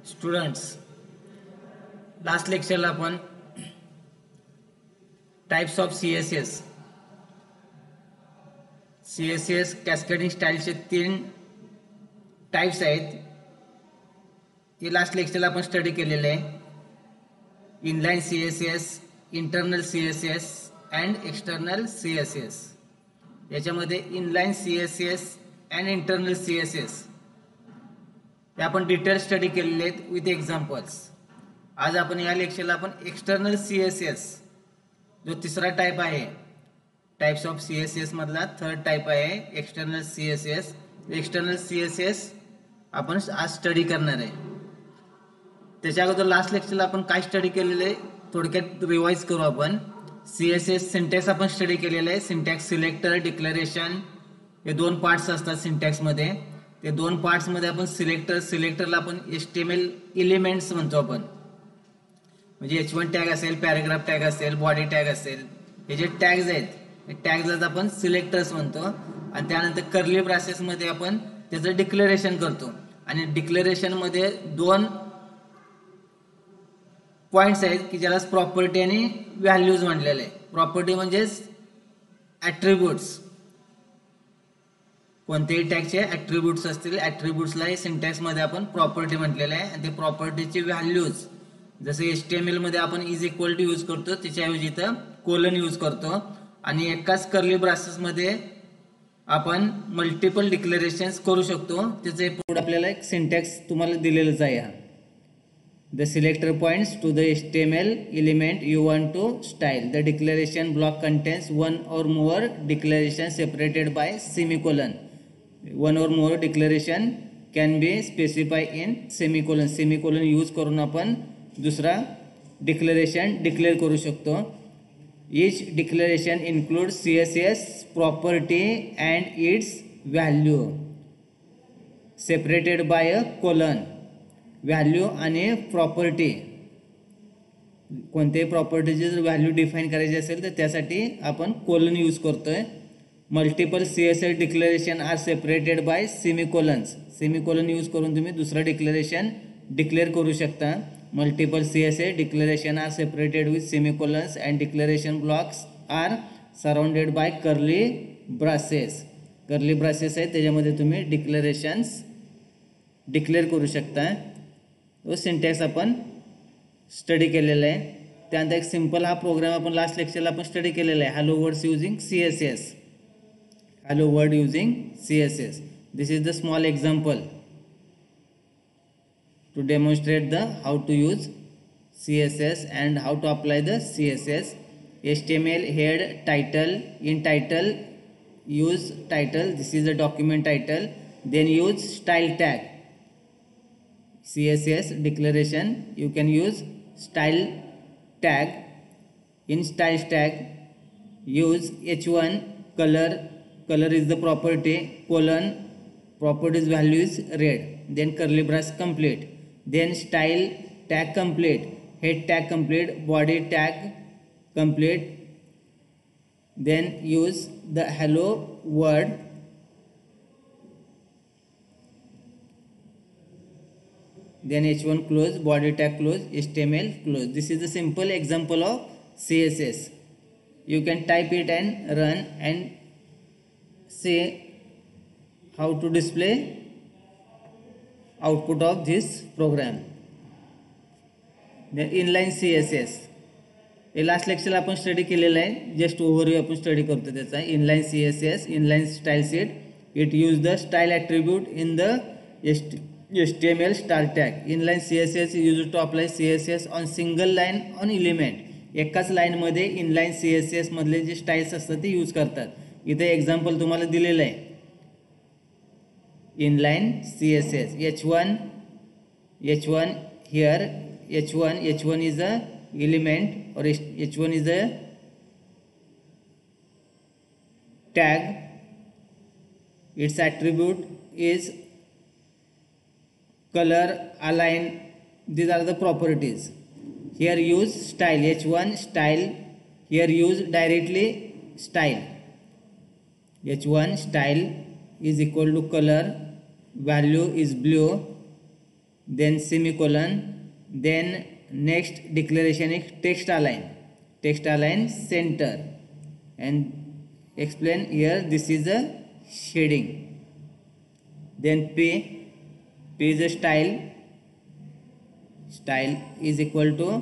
Students, last लेक्चरला आपण types of CSS cascading स्टाईलचे 3 टाइप्स आहेत. हे लास्ट लेक्चरला आपण स्टडी केलेले आहे. Inline CSS, internal CSS and external CSS. याच्यामध्ये inline CSS and internal CSS हे आपण डिटेल स्टडी केलेले आहेत विथ एक्झाम्पल्स. आज आपण या लेक्चरला आपण एक्सटर्नल सीएसएस जो तिसरा टाइप आहे, टाइप्स ऑफ सीएसएस मधला थर्ड टाइप आहे एक्सटर्नल सीएसएस. एक्सटर्नल सीएसएस आपण आज स्टडी करणार आहे. त्याच्या अगोदर लास्ट लेक्चरला आपण काय स्टडी केलेले थोडक्यात रिवाइज करू आपण. सीएसएस सिंटॅक्स आपण स्टडी केलेले आहे. सिंटॅक्स सिलेक्टर, डिक्लेरेशन हे 2 पार्ट्स असतात सिंटॅक्स मध्ये. ते 2 पार्ट्स मध्ये आपण सिलेक्टरला आपण HTML एलिमेंट्स म्हणतो आपण. म्हणजे H1 टॅग असेल, पॅराग्राफ टॅग असेल, बॉडी टॅग असेल, हे जे टॅग्स आहेत टॅग्सला आपण सिलेक्टर्स म्हणतो. आणि त्यानंतर कर्ली ब्रासेस मध्ये आपण त्याचं डिक्लेरेशन करतो. आणि डिक्लेरेशन मध्ये 2 पॉइंट्स आहेत की ज्याला प्रॉपर्टी आणि व्हॅल्यूज म्हणलेले आहे. प्रॉपर्टी म्हणजे ऍट्रिब्यूट्स, कोणतेही टॅगचे ऍट्रिब्यूट्स असतील, ऍट्रिब्यूट्सला सिंटॅक्स मध्ये आपण प्रॉपर्टी म्हटलेलं आहे. आणि ते प्रॉपर्टीची व्हॅल्यूज जसे HTML मध्ये आपण इज इक्वल टू यूज करतो त्याच्याऐवजी इथं कोलन यूज करतो. आणि एकाच कर्ली ब्रासेस मध्ये आपण मल्टिपल डिक्लेरेशन्स करू शकतो. त्याचे पुढे आपल्याला एक सिंटॅक्स तुम्हाला दिलेलंच आहे. The selector points to the HTML element you want to style. The declaration block contains one or more declarations separated by semicolon. One or more declaration can be specified in semicolon. Semicolon use करून आपण दुसरा declaration declare करू शकतो. Each declaration includes CSS property and its value separated by a colon. Value आणि property, कोणत्याही प्रॉपर्टीची जर value define करायची असेल तर त्यासाठी आपण कोलन यूज करतोय. Multiple CSS declaration are separated by semicolons. Semicolon use करून तुम्ही दुसरं डिक्लेरेशन डिक्लेअर करू शकता. Multiple CSS declaration are separated with semicolons and declaration blocks are surrounded by curly braces. Curly braces आहे त्याच्यामध्ये तुम्ही डिक्लेरेशन्स डिक्लेअर करू शकता. तो सिंटॅक्स आपण स्टडी केलेला आहे. त्यानंतर एक सिंपल हा प्रोग्राम आपण लास्ट लेक्चरला आपण स्टडी केलेला आहे. Hello words using CSS. Hello word using CSS. This is the small example to demonstrate the how to use CSS and how to apply the CSS. HTML head title. In title use title. This is the document title. Then use style tag. CSS declaration you can use style tag. In style tag use H1 color. Color is the property, colon properties value is red. Then curly brace complete. Then style tag complete, head tag complete, body tag complete. Then use the hello word. Then H1 close, body tag close, HTML close. This is the simple example of CSS. You can type it and run and see how to display output of this program. Then inline CSS हे last लेक्चरला आपण study केलेलं आहे. Just overview आपण study करतो त्याचा. Inline CSS, inline style sheet. It use the style attribute in the HTML style tag. Inline CSS is used to apply CSS on single line on element. एकाच line मध्ये inline CSS मधले जे styles असतात ते use करतात. इथे example तुम्हाला दिलेलं आहे. Inline CSS H1 here H1 is a element or H1 is a tag. Its attribute is color, align. These are the properties. Here use style H1 style. Here use directly style. H1 style is equal to color, value is blue, then semicolon, then next declaration is text align center, and explain here this is a shading. Then P is a style is equal to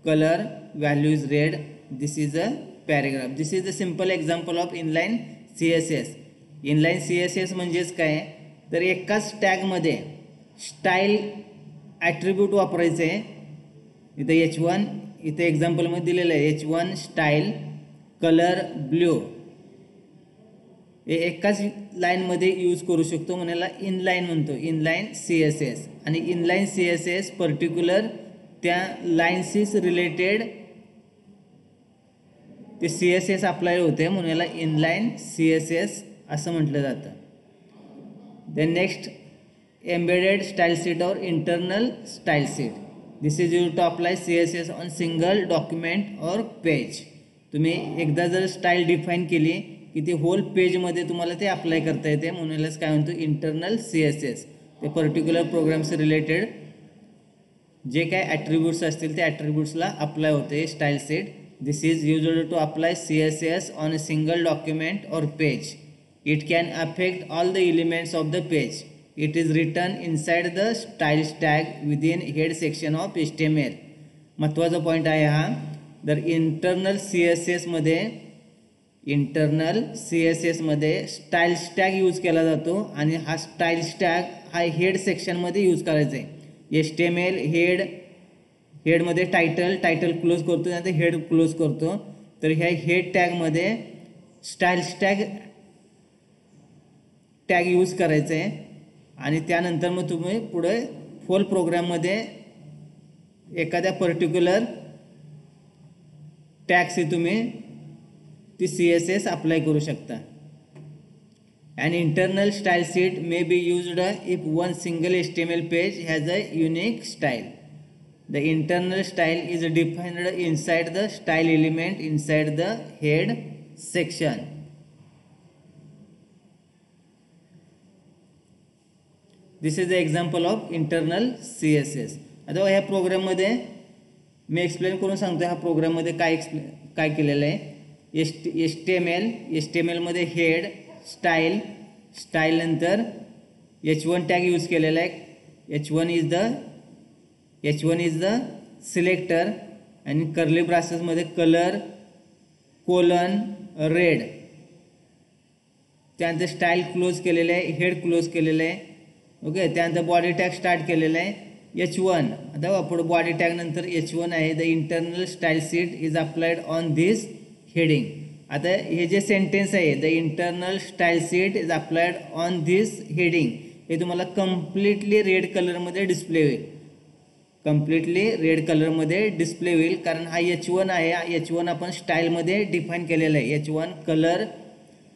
color, value is red, this is a paragraph. This is the simple example of inline CSS. Inline CSS म्हणजेच काय तर एकाच टॅगमध्ये style attribute वापरायचं आहे. इथं H1 इथे एक्झाम्पलमध्ये दिलेलं आहे H1 स्टाईल कलर ब्ल्यू हे एकाच लाईनमध्ये यूज करू शकतो म्हणून इनलाईन म्हणतो, इनलाईन CSS. आणि इनलाईन CSS पर्टिक्युलर त्या लाईन्सशीच रिलेटेड ते CSS अप्लाय होते म्हणून याला इनलाईन CSS असं म्हटलं जातं. Then next embedded style sheet or internal style sheet. This is use to apply CSS on single document or page. तुम्ही एकदा जर स्टाईल डिफाईन केली की ती होल पेजमध्ये तुम्हाला ते अप्लाय करता येते म्हणूनच काय म्हणतो इंटरनल CSS. ते पर्टिक्युलर प्रोग्राम्स रिलेटेड जे काय ॲट्रिब्यूट्स असतील त्या ॲट्रिब्यूट्सला अप्लाय होते style sheet. This is used to apply CSS on a single document or page. It can affect all the elements of the page. It is written inside the styles tag within head section of HTML. महत्त्वाचा point आहे हा. तर internal CSS मध्ये styles tag use केला जातो आणि हा styles tag हा हेड सेक्शनमध्ये यूज करायचा आहे. HTML हेडमध्ये टायटल क्लोज करतो आणि हेड क्लोज करतो. तर ह्या हेड टॅगमध्ये स्टाईल्स टॅग यूज करायचं आहे आणि त्यानंतर मग तुम्ही पुढे फुल प्रोग्राममध्ये एखाद्या पर्टिक्युलर टॅगशी तुम्ही ती CSS अप्लाय करू शकता. An internal style sheet may be used if one single HTML page has a unique style. The internal style is defined inside the style element inside the head section. This is the example of internal CSS. आता ह्या प्रोग्राममध्ये मी explain करून सांगतो ह्या प्रोग्राममध्ये काय केलेलं आहे. HTML मध्ये हेड स्टाईल नंतर H1 टॅग यूज केलेला आहे. H1 इज द सिलेक्टर आणि कर्ली ब्रासेसमध्ये कलर कोलन रेड. त्यानंतर स्टाईल क्लोज केलेलं आहे, हेड क्लोज केलेलं आहे. ओके, त्यानंतर बॉडी टॅग स्टार्ट केलेला आहे H1. आता पुढे बॉडी टॅग नंतर H1 आहे. The internal style sheet is applied on this heading. आता हे जे सेंटेन्स आहे the internal style sheet is applied on this heading हे तुम्हाला कम्प्लिटली रेड कलरमध्ये डिस्प्ले होईल. कारण हा H1 आहे. H1 आपण स्टाईलमध्ये डिफाईन केलेला आहे. H1 कलर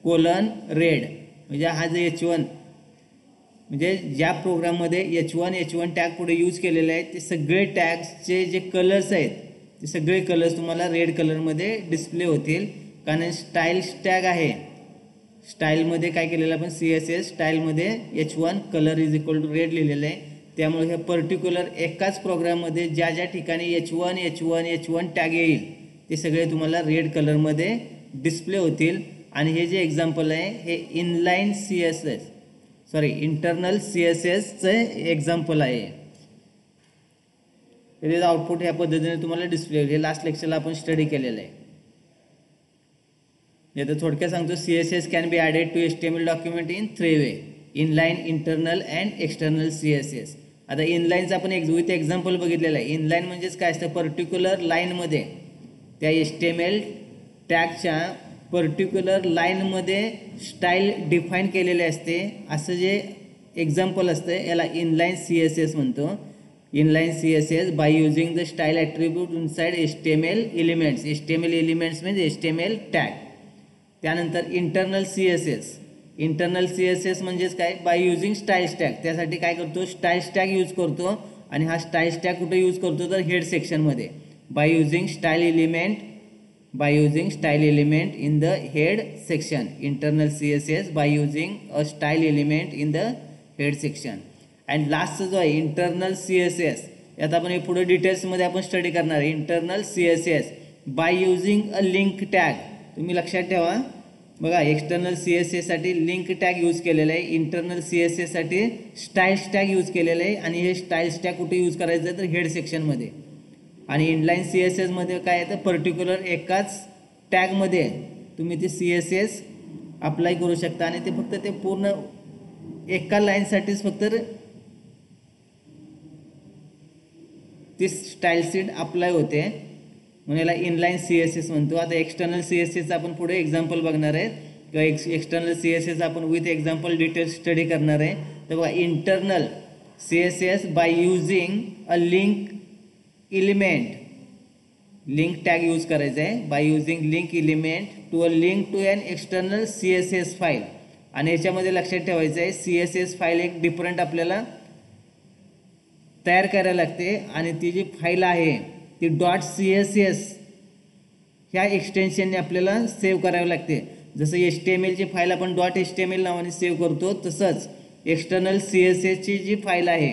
कोलन रेड म्हणजे हा जे H1 म्हणजे ज्या प्रोग्राममध्ये H1 टॅग पुढे यूज केलेले आहेत ते सगळे टॅग्सचे जे कलर्स आहेत ते सगळे कलर्स तुम्हाला रेड कलरमध्ये डिस्प्ले होतील. कारण स्टाईल्स टॅग आहे. स्टाईलमध्ये काय केलेलं आपण CSS स्टाईलमध्ये H1 colour is equal to red लिहिलेलं आहे. त्यामुळे हे पर्टिक्युलर एकाच प्रोग्राममध्ये ज्या ज्या ठिकाणी H1 टॅग येईल ते सगळे तुम्हाला रेड कलरमध्ये डिस्प्ले होतील. आणि हे जे एक्झाम्पल आहे हे इंटरनल CSSचे एक्झाम्पल आहे. त्याचे आउटपुट ह्या पद्धतीने तुम्हाला डिस्प्ले होईल. हे लास्ट लेक्चरला आपण स्टडी केलेलं आहे. यात थोडक्यात सांगतो CSS can be added to HTML document in 3 way. Inline, internal and external CSS. आता इनलाईनचा आपण विथ एक्झाम्पल बघितलेलं आहे. इनलाईन म्हणजेच काय असतं पर्टिक्युलर लाईनमध्ये त्या HTML टॅगच्या पर्टिक्युलर लाईनमध्ये स्टाईल डिफाईन केलेले असते. असं जे एक्झाम्पल असतं याला इनलाईन CSS म्हणतो. Inline CSS by using the style attribute inside HTML elements. HTML elements म्हणजे HTML टॅग. त्यानंतर इंटरनल CSS म्हणजेच काय बाय युजिंग स्टाईल्स टॅग. त्यासाठी काय करतो स्टाईल्स टॅग यूज करतो आणि हा स्टाईल्स टॅग कुठे यूज करतो तर हेड सेक्शनमध्ये. By using style element in the head section. Internal CSS by using a style element in the head section. And लास्टचा जो आहे इंटरनल CSS, यात आपण पुढे डिटेल्समध्ये आपण स्टडी करणार आहे. Internal CSS by using a link tag. तुम्ही लक्षात ठेवा बघा, एक्सटर्नल CSS साठी लिंक टॅग यूज केलेला आहे, इंटरनल CSS साठी स्टाईल्स टॅग यूज केलेलं आहे. आणि हे स्टाईल्स टॅग कुठे यूज करायचं आहे तर हेड सेक्शनमध्ये. आणि इनलाईन CSS मध्ये काय आहे तर पर्टिक्युलर एकाच टॅगमध्ये तुम्ही ते CSS अप्लाय करू शकता आणि ते फक्त ते पूर्ण एका लाईनसाठीच फक्त ती स्टाईल शीट अप्लाय होते, म्हणून याला इनलाईन CSS म्हणतो. आता एक्सटर्नल CSS आपण पुढे एक्झाम्पल बघणार आहे किंवा एक्सटर्नल CSS आपण विथ एक्झाम्पल डिटेल स्टडी करणार आहे. तर बघा, internal CSS by using a link element, link tag use करायचं आहे. By using link element to a link to an external CSS file. आणि याच्यामध्ये लक्षात ठेवायचं आहे CSS फाईल एक डिफरंट आपल्याला तयार करायला लागते आणि ती जी फाईल आहे ती .css ह्या एक्सटेन्शनने आपल्याला सेव्ह करावी लागते. जसं HTML ची फाईल आपण .html नावाने सेव्ह करतो, तसंच एक्सटर्नल CSS ची जी फाईल आहे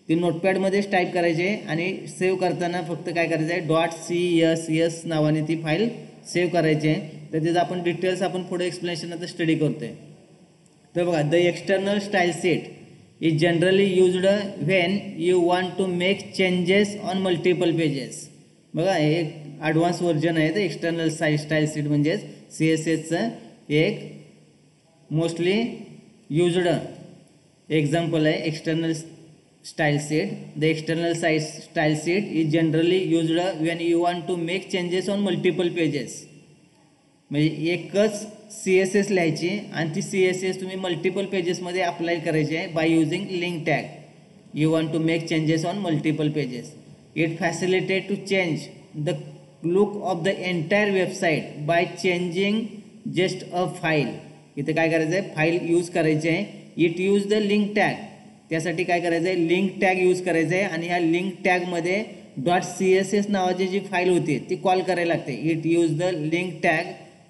ती नोटपॅडमध्येच टाईप करायची आहे आणि सेव्ह करताना फक्त काय करायचं आहे .css नावाने ती फाईल सेव्ह करायची आहे. तर त्याचं आपण डिटेल्स आपण पुढे एक्सप्लेनेशन आता स्टडी करतोय. तर बघा, the external style sheet is generally used when you want to make changes on multiple pages. बघा, हे एक ॲडव्हान्स व्हर्जन आहे तर एक्सटर्नल स्टाईल शीट म्हणजेच CSSचं एक मोस्टली युज्ड एक्झाम्पल आहे external style sheet. The external style sheet is generally used when you want to make changes on multiple pages. म्हणजे एकच CSS लिहायची आणि ती CSS तुम्ही मल्टिपल पेजेसमध्ये अप्लाय करायची आहे by using link tag. You want to make changes on multiple pages. It facilitate to change the look of the entire website by changing just a file. इथे काय करायचं आहे, फाईल यूज करायची आहे. It use the link tag, त्यासाठी काय करायचं आहे लिंक टॅग यूज करायचं आहे. आणि ह्या लिंक टॅगमध्ये .css नावाची जी फाईल होती ती कॉल करायला लागते. It use the link tag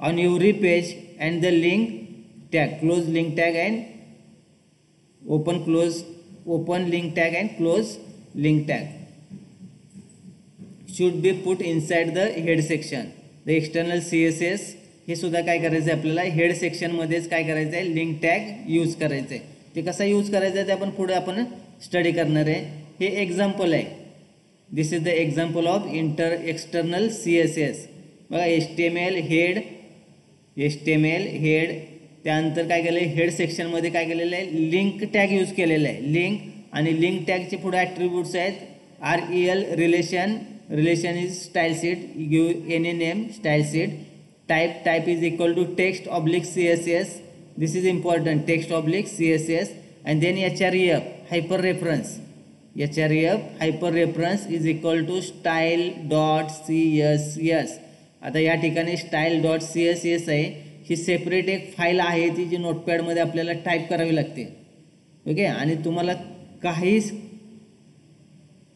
on every page and the link tag, close link tag and open link tag and close link tag should be put inside the head section. The external CSS हे सुद्धा काय करायचं आहे आपल्याला head सेक्शनमध्येच काय करायचं आहे link tag use करायचं आहे. ते कसा यूज करायचं आहे ते आपण पुढे आपण स्टडी करणार आहे. हे एक्झाम्पल आहे. This is the example of external CSS. बघा, HTML हेड त्यानंतर काय केलं आहे हेड सेक्शनमध्ये काय केलेलं आहे लिंक टॅग यूज केलेलं आहे. लिंक आणि लिंक टॅगचे पुढे ॲट्रिब्यूट्स आहेत REL relation is style sheet, give any name style sheet. Type is equal to text oblique CSS. This is important, text oblique CSS. And then href hyper reference is equal to style .css. आता या ठिकाणी style .css आहे, ही separate एक file आहे ती जी नोटपॅडमध्ये आपल्याला type करावी लागते. ओके, आणि तुम्हाला काही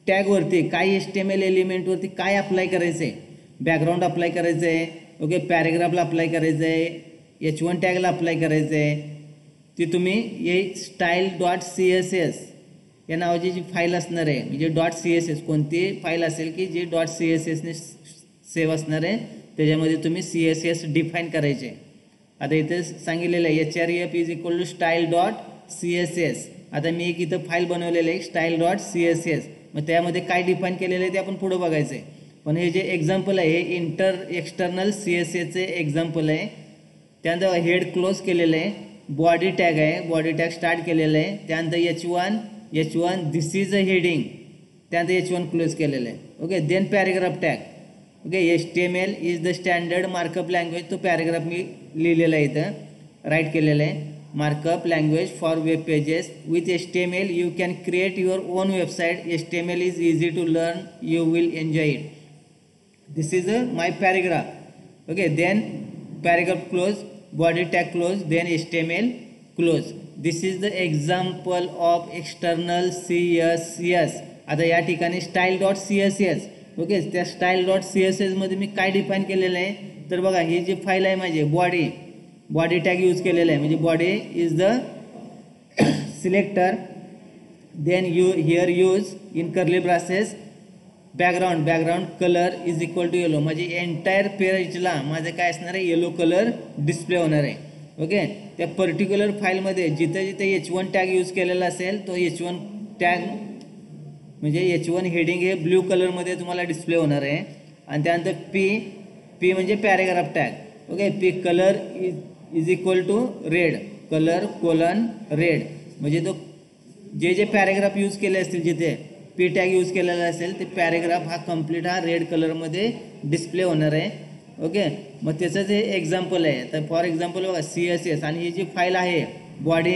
टॅगवरती काही HTML एलिमेंटवरती काय अप्लाय करायचं आहे, बॅकग्राऊंड अप्लाय करायचं आहे, ओके, पॅरेग्राफला अप्लाय करायचं आहे, H1 टॅगला अप्लाय करायचं आहे. ती तुम्ही हे स्टाईल .css या नावाची जी फाईल असणार आहे म्हणजे .css कोणती फाईल असेल की जी .cssने सेव्ह असणार आहे त्याच्यामध्ये तुम्ही CSS डिफाईन करायचे. आता इथे सांगितलेलं आहे href is equal to style .css. आता मी एक इथं फाईल बनवलेलं आहे स्टाईल .css. मग त्यामध्ये काय डिफाईन केलेलं आहे ते आपण पुढं बघायचं आहे. पण हे जे एक्झाम्पल आहे हे एक्सटर्नल CSSचे एक्झाम्पल आहे. त्यानंतर हेड क्लोज केलेलं आहे, बॉडी टॅग आहे, बॉडी टॅग स्टार्ट केलेलं आहे. त्यानंतर H1 this is a heading, त्यानंतर H1 क्लोज केलेलं आहे. Okay, then paragraph tag. Okay, HTML is the standard markup language. तो पॅरेग्राफ मी लिहिलेला आहे इथं, राईट केलेला आहे. Markup language for web pages. With HTML you can create your own website. HTML is easy to learn, you will enjoy it. This is my paragraph. Okay, then paragraph close, body tag close, then HTML close. This is the example of external CSS. आता या ठिकाणी style .css. Okay, त्या style .css मध्ये मी काय define केलेलं आहे तर बघा, ही जी फाईल आहे माझी बॉडी टॅग यूज केलेला आहे. म्हणजे body is the selector then you here use in curly braces background color is equal to yellow, म्हणजे एंटायर पेजला माझं काय असणार आहे, येलो कलर डिस्प्ले होणार आहे. ओके, त्या पर्टिक्युलर फाईलमध्ये जिथे जिथे H1 टॅग यूज केलेला असेल तो H1 टॅग म्हणजे H1 हेडिंग हे ब्ल्यू कलरमध्ये तुम्हाला डिस्प्ले होणार आहे. आणि त्यानंतर पी म्हणजे paragraph tag. Okay, P colour is equal to red, colour colon red, म्हणजे तो जे पॅरेग्राफ यूज केले असतील जिथे पी टॅग यूज केलेला असेल ते पॅरेग्राफ हा कंप्लीट हा रेड कलरमध्ये डिस्प्ले होणार आहे. ओके, मग त्याचंच हे एक्झाम्पल आहे. तर फॉर एक्झाम्पल बघा CSS आणि ही जी फाईल आहे बॉडी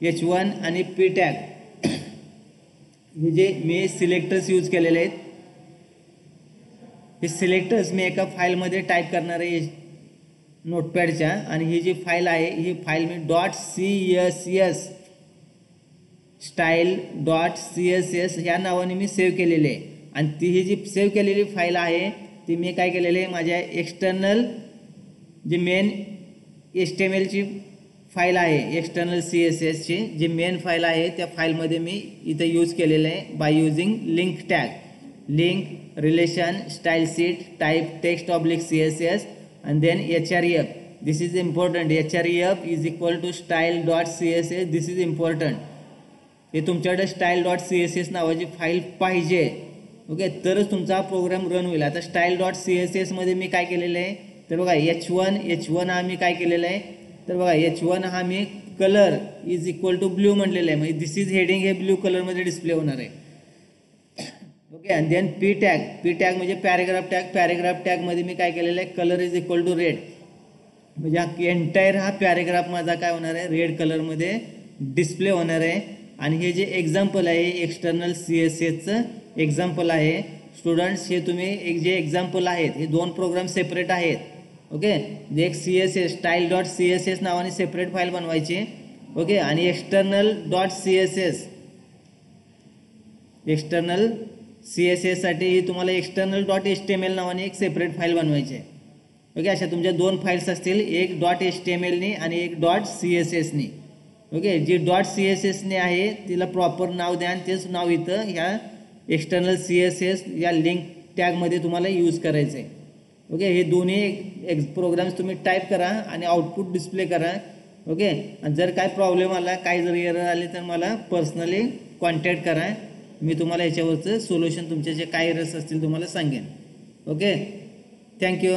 H1 आणि पी टॅग हे जे मी सिलेक्टर्स यूज केलेले आहेत हे सिलेक्टर्स मी एका फाईलमध्ये टाईप करणार आहे नोटपॅडच्या. आणि ही जी फाईल आहे ही फाईल मी .css style.css ह्या नावाने मी सेव्ह केलेली आहे. आणि ती ही जी सेव्ह केलेली फाईल आहे ती मी काय केलेली आहे माझ्या एक्सटर्नल जी मेन HTML ची फाईल आहे एक्सटर्नल CSS ची जी मेन फाईल आहे त्या फाईलमध्ये मी इथे यूज केलेलं आहे by using link tag, link relation style seat type text oblique CSS and then href. This is important. href is equal to style.css. This is important. हे तुमच्याकडे style.css नावाची फाईल पाहिजे. ओके, तरच तुमचा प्रोग्राम रन होईल. आता style.css मध्ये मी काय केलेलं आहे तर बघा H1 हा मी काय केलेलं आहे तर बघा H1 हा मी colour is equal to blue म्हटलेलं आहे, म्हणजे दिस इज हेडिंग हे ब्ल्यू कलरमध्ये डिस्प्ले होणार आहे. ओके, आणि देन पी टॅग म्हणजे पॅरेग्राफ टॅगमध्ये मी काय केलेलं आहे colour is equal to red, म्हणजे हा एंटायर हा पॅरेग्राफ माझा काय होणार आहे रेड कलरमध्ये डिस्प्ले होणार आहे. आणि हे जे एक्झाम्पल आहे एक्सटर्नल CSSचं एक्झाम्पल आहे. स्टुडंट्स हे तुम्ही जे एक्झाम्पल आहेत हे दोन प्रोग्राम सेपरेट आहेत. ओके, जे एक CSS style.css नावाने सेपरेट फाईल बनवायची. ओके, आणि एक्सटर्नल CSS साठी तुम्हाला external.html नावाने एक सेपरेट फाईल बनवायची आहे. ओके, अशा तुमच्या दोन फाईल्स असतील, एक .html नी आणि एक .css नी. ओके, जी .css नी आहे तिला प्रॉपर नाव द्या आणि तेच नाव इथं ह्या एक्सटर्नल CSS या लिंक टॅगमध्ये तुम्हाला यूज करायचं आहे. ओके, हे दोन्ही प्रोग्राम्स तुम्ही टाईप करा आणि आउटपुट डिस्प्ले करा. ओके, आणि जर काय प्रॉब्लेम आला काय जर एरर आले तर मला पर्सनली कॉन्टॅक्ट करा, मी तुम्हाला याच्यावरचं सोल्युशन तुमचे जे काय एरर्स असतील तुम्हाला सांगेन. Okay, thank you.